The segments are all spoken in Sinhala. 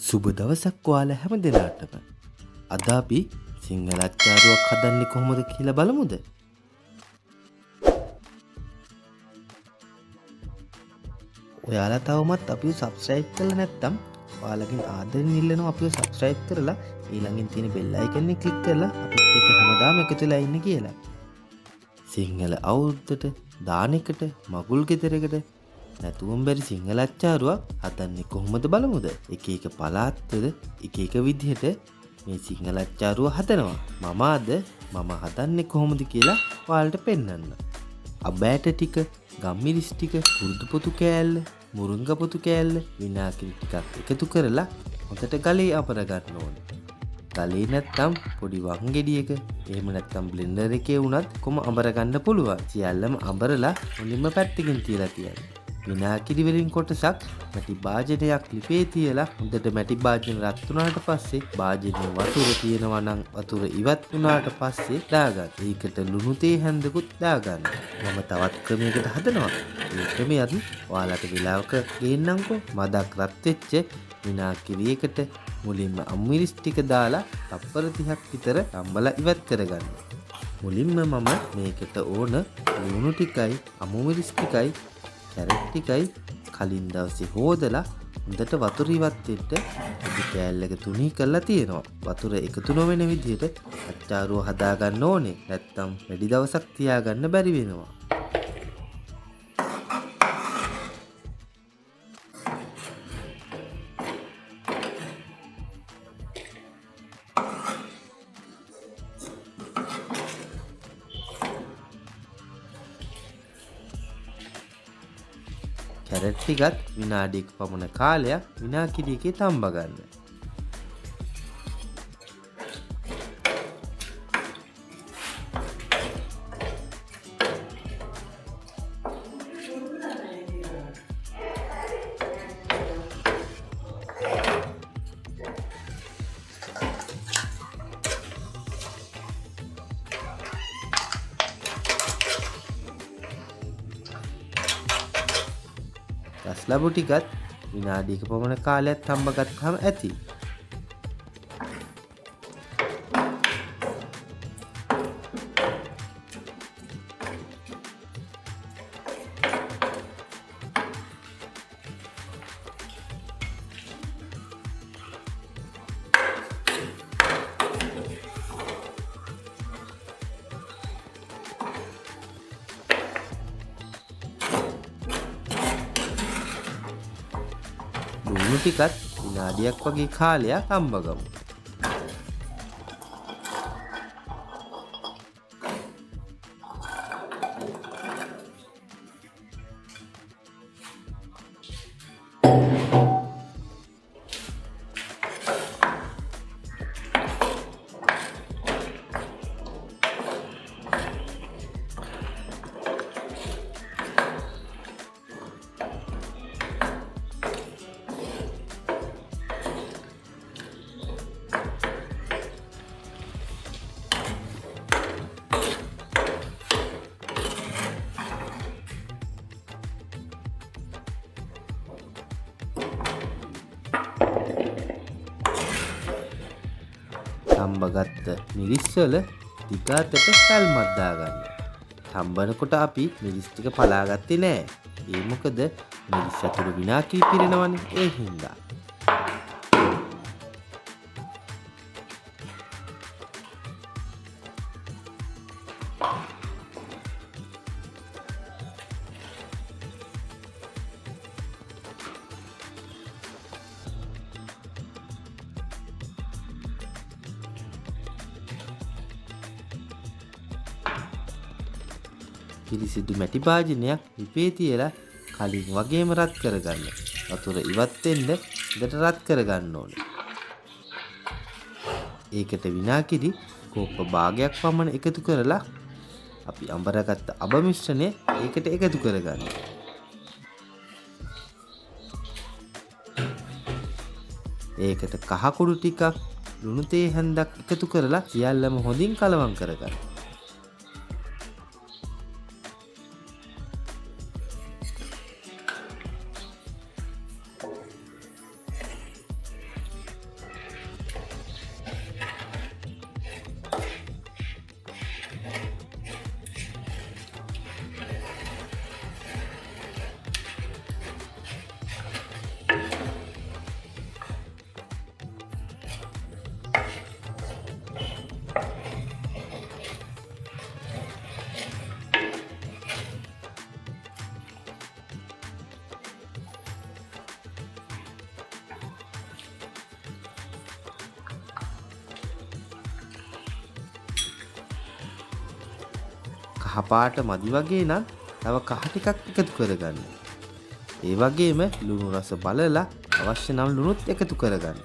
සුබ දවසක් ඔයාලා හැම දෙනාටම. අද අපි සිංහල අච්චාරුවක් හදන්නේ කොහොමද කියලා බලමුද? ඔයාලා තවමත් අපිව subscribe කරලා නැත්නම් ඔයාලගෙන් ආදරෙන් ඉල්ලනවා අපිව subscribe කරලා ඊළඟින් තියෙන bell icon එක click කරලා අපිත් එක්ක හැමදාම එකතු වෙලා ඉන්න කියලා. සිංහල අවුරුද්දට දානෙකට මගුල් ගෙදරකට නැතුවම බැරි සිංහල අච්චාරුවක් හදන්නේ කොහොමද බලමුද? එක එක පළාත්වල එක එක විදිහට මේ සිංහල අච්චාරුව හදනවා. මම හදන්නේ කොහොමද කියලා ඔයාලට පෙන්වන්න. අබෑට ටික, ගම්මිරිස් ටික, කුරුදු පොතු කෑල්ල, මුරුංගා පොතු කෑල්ල, විනාගිරි ටිකක් එකතු කරලා හොඳට ගලේ අපර ගන්න ඕනේ. ගලේ නැත්තම් පොඩි වන් ගෙඩියක එහෙම නැත්තම් බ්ලෙන්ඩර් එකේ වුණත් කොහොම අඹර ගන්න පුළුවන්. සියල්ලම අඹරලා මුලින්ම පැත්තකින් තියලා තියන්න. විනාගිරි වලින් කොටසක් මැටි භාජනයක් ලිපේ තියලා හොඳට මැටි භාජන රත් වුණාට පස්සේ භාජනයේ වතුර තියෙනවා නම් වතුර ඉවත් වුණාට පස්සේ දාගන්න. ඒකට ලුණු තේ හැන්දකුත් දාගන්න. මම තවත් ක්‍රමයකට හදනවා. මේ ක්‍රමයත් ඔයාලට වෙලාවක ගේන්නම්කෝ. මදක් රත් වෙච්ච විනාගිරියකට මුලින්ම අමුමිරිස් ටික දාලා තප්පර 30ක් විතර තම්බලා ඉවත් කරගන්න. මුලින්ම මම මේකට ඕන ලුණු ටිකයි අමුමිරිස් ටිකයි කැරට් ටිකයි කලින් දවසේ හොදලා හොඳට වතුර ඉවත් වෙන්න පොඩි කෑල්ලක තුනී කරලා තියෙනවා. වතුර එකතු නොවන විදිහට අච්චාරුව හදා ගන්න ඕනේ. නැත්තම් වැඩි දවසක් තියාගන්න බැරි වෙනවා. කැරට් ටිකත් විනාඩියක පමණ කාලයක් විනාගිරි එකේ තම්බ ගන්න. ලබු ටිකත් විනාඩියක පමණ කාලයක් තම්බ ගත්තාම ඇති. ලුණු ටිකත් විනාඩියක් වගේ කාලයක් තම්බ ගමු. තම්බගත්ත මිරිස් වල ටිකකට පැල්මක් දාගන්න. තම්බනකොට අපි මිරිස් ටික පලාගත්තේ නෑ. ඒ මොකද මිරිස් ඇතුළේ විනාගිරි පිරෙනවනේ. ඒ හින්දා. පිරිසිදු මැටි භාජනයක් ලිපේ තියලා කලින් වගේම රත් කරගන්න. වතුර ඉවත් වෙන්න හොඳට රත් කරගන්න ඕනේ. ඒකට විනාගිරි කෝප්ප භාගයක් පමණ එකතු කරලා අපි අඹරගත්ත අබ මිශ්‍රණය ඒකට එකතු කරගන්න. ඒකට කහ කුඩු ටිකක් ලුණු තේ හැන්දක් එකතු කරලා සියල්ලම හොඳින් කලවම් කරගන්න. කහ පාට මදි වගේ නම් තව කහ ටිකක් එකතු කරගන්න. ඒ වගේම ලුණු රස බලලා අවශ්‍ය නම් ලුණුත් එකතු කරගන්න.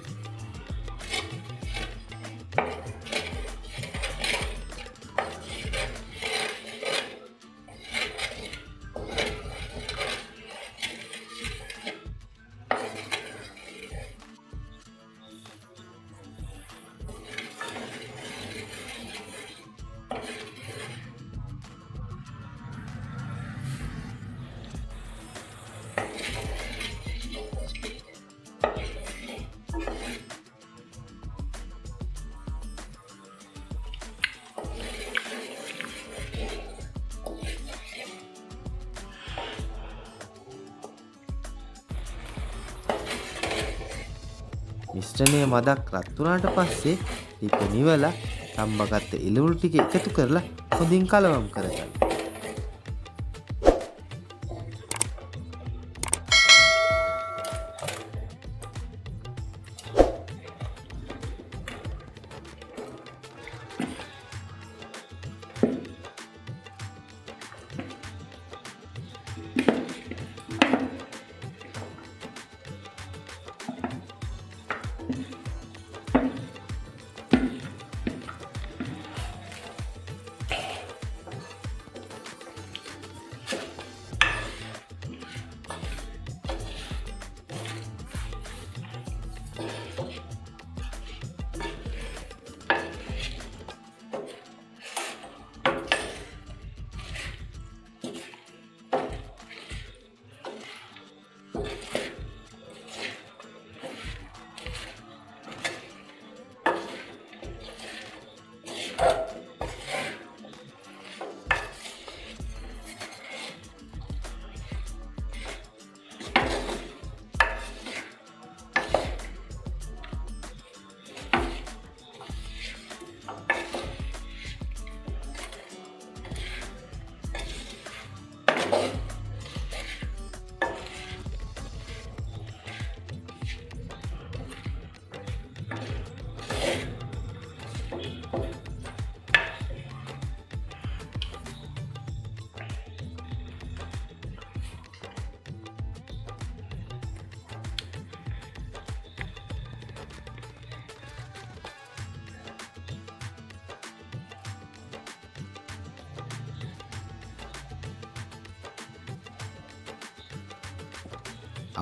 මිශ්‍රණය මදක් රත් වුණාට පස්සේ ටික නිවලා තම්බගත්ත එළවලු ටික එකතු කරලා හොඳින් කලවම් කරගන්න.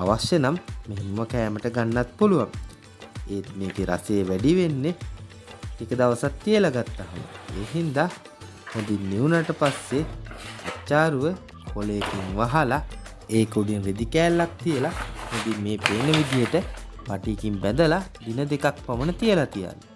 අවශ්‍ය නම් මෙහෙම කෑමට ගන්නත් පුළුවන්. ඒත් මේකේ රසය වැඩි වෙන්නේ ටික දවසක් තියලා ගත්තාම. ඒ හින්දා හොඳින් නිවුනට පස්සේ අච්චාරුව කොලයකින් වහලා ඒක උඩින් රෙදි කෑල්ලක් තියලා හොඳින් මේ පේන විදිහට පටියකින් බැඳලා දින 2ක් පමණ තියලා තියන්න.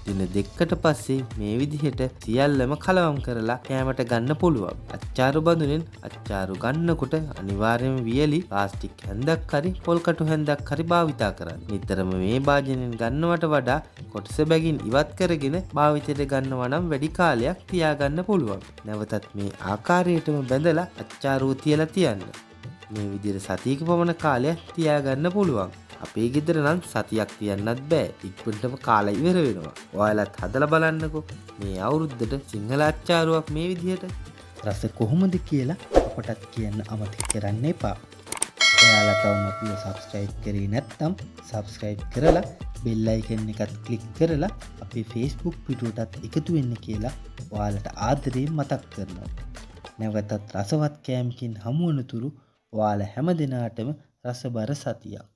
දින දෙකකට පස්සේ මේ විදිහට සියල්ලම කලවම් කරලා කෑමට ගන්න පුළුවන්. අච්චාරු බඳුනෙන් අච්චාරු ගන්නකොට අනිවාර්යයෙන්ම වියලි ප්ලාස්ටික් හැන්දක් හරි පොල් කටු හැන්දක් හරි භාවිතා කරන්න. නිතරම මේ භාජනයෙන් ගන්නවට වඩා කොටස බැගින් ඉවත් කරගෙන භාවිතයට ගන්නවා නම් වැඩි කාලයක් තියාගන්න පුළුවන්. නැවතත් මේ ආකාරයටම බැඳලා අච්චාරුව තියලා තියන්න. මේ විදිහට සතියක පමණ කාලයක් තියාගන්න පුළුවන්. අපේ ගෙදර නම් සතියක් තියන්නත් බෑ. ඉක්මනටම කාලා ඉවර වෙනවා. ඔයාලත් හදලා බලන්නකෝ. මේ අවුරුද්දට සිංහල අච්චාරුවක් මේ විදිහට. රස කොහොමද කියලා අපටත් කියන්න අමතක කරන්න එපා. ඔයාලා තවම අපිව subscribe කරේ නැත්නම් subscribe කරලා bell icon එකත් click කරලා අපේ Facebook පිටුවටත් එකතු වෙන්න කියලා ඔයාලට ආදරයෙන් මතක් කරනවා. නැවතත් රසවත් කෑමකින් හමු වනතුරු ඔයාලා හැම දිනාටම රසබර සතියක්.